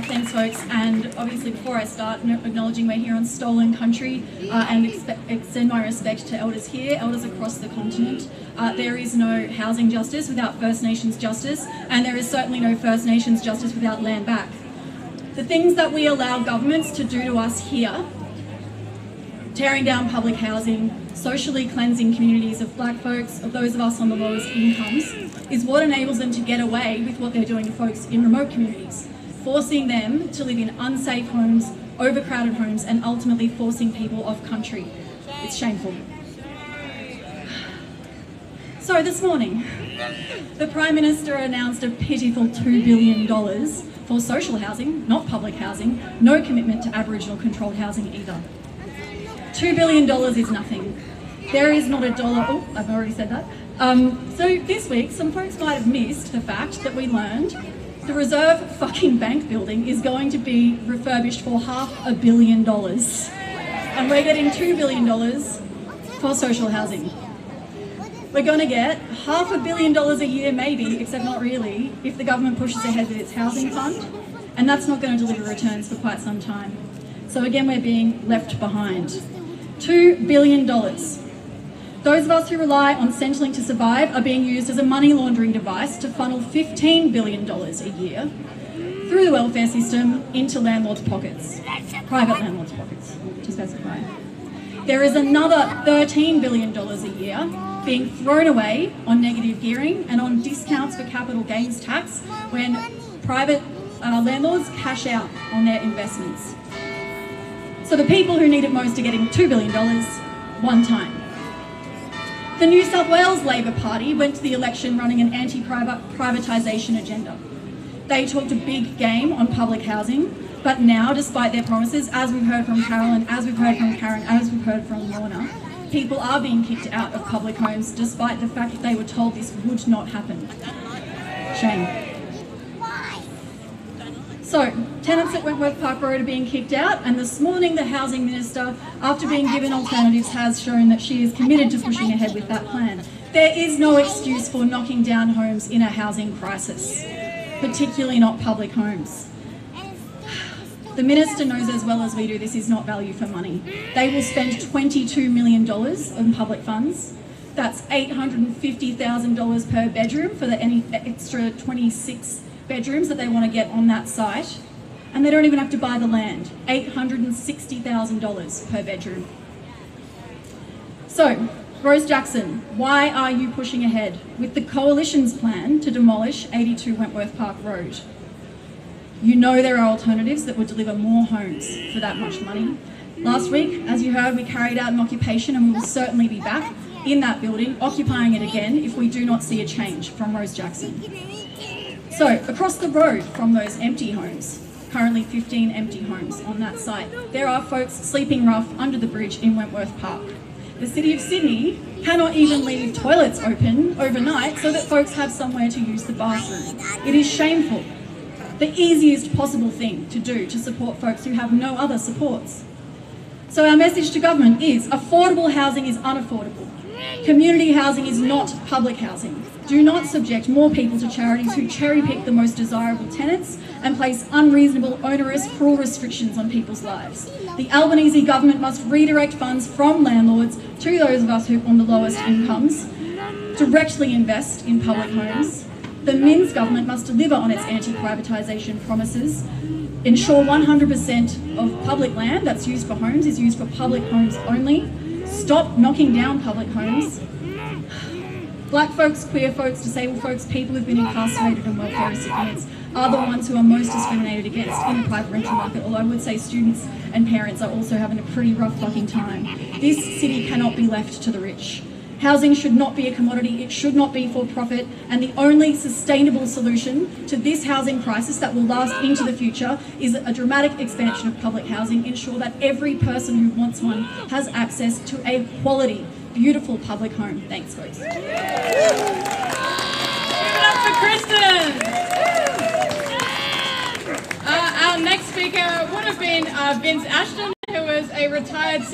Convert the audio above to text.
Thanks, folks. And obviously, before I start, acknowledging we're here on stolen country and extend my respect to elders here, elders across the continent. There is no housing justice without First Nations justice, and there is certainly no First Nations justice without land back. The things that we allow governments to do to us here, tearing down public housing, socially cleansing communities of black folks, of those of us on the lowest incomes, is what enables them to get away with what they're doing to folks in remote communities, forcing them to live in unsafe homes, overcrowded homes, and ultimately forcing people off country. It's shameful. So this morning, the Prime Minister announced a pitiful $2 billion for social housing, not public housing, no commitment to Aboriginal controlled housing either. $2 billion is nothing. There is not a dollar, oh, I've already said that. So this week, some folks might have missed the fact that we learned the Reserve fucking Bank building is going to be refurbished for $500 million. And we're getting $2 billion for social housing. We're going to get $500 million a year maybe, except not really, if the government pushes ahead with its housing fund. And that's not going to deliver returns for quite some time. So again, we're being left behind. $2 billion. Those of us who rely on Centrelink to survive are being used as a money laundering device to funnel $15 billion a year through the welfare system into landlords' pockets, private landlords' pockets, to specify. There is another $13 billion a year being thrown away on negative gearing and on discounts for capital gains tax when private landlords cash out on their investments. So the people who need it most are getting $2 billion one time. The New South Wales Labor Party went to the election running an anti-privatisation agenda. They talked a big game on public housing, but now, despite their promises, as we've heard from Carolyn, as we've heard from Karen, as we've heard from Lorna, people are being kicked out of public homes despite the fact that they were told this would not happen. Shame. So, tenants at Wentworth Park Road are being kicked out, and this morning the Housing Minister, after being given alternatives, has shown that she is committed to pushing ahead with that plan. There is no excuse for knocking down homes in a housing crisis, particularly not public homes. The Minister knows as well as we do this is not value for money. They will spend $22 million on public funds. That's $850,000 per bedroom for the extra 26 bedrooms that they want to get on that site, and they don't even have to buy the land. $860,000 per bedroom. So, Rose Jackson, why are you pushing ahead with the Coalition's plan to demolish 82 Wentworth Park Road? You know there are alternatives that would deliver more homes for that much money. Last week, as you heard, we carried out an occupation, and we will certainly be back in that building, occupying it again if we do not see a change from Rose Jackson. So, across the road from those empty homes, currently 15 empty homes on that site, there are folks sleeping rough under the bridge in Wentworth Park. The City of Sydney cannot even leave toilets open overnight so that folks have somewhere to use the bathroom. It is shameful. The easiest possible thing to do to support folks who have no other supports. So our message to government is affordable housing is unaffordable. Community housing is not public housing. Do not subject more people to charities who cherry-pick the most desirable tenants and place unreasonable, onerous, cruel restrictions on people's lives. The Albanese government must redirect funds from landlords to those of us who on the lowest incomes, directly invest in public homes. The Minns government must deliver on its anti-privatisation promises, ensure 100% of public land that's used for homes is used for public homes only, stop knocking down public homes. Black folks, queer folks, disabled folks, people who've been incarcerated and welfare recipients are the ones who are most discriminated against in the private rental market, although I would say students and parents are also having a pretty rough fucking time. This city cannot be left to the rich. Housing should not be a commodity, it should not be for profit, and the only sustainable solution to this housing crisis that will last into the future is a dramatic expansion of public housing, ensure that every person who wants one has access to a quality, beautiful public home. Thanks, folks. Give it up for Kristin! Our next speaker would have been Vince Ashton, who was a retired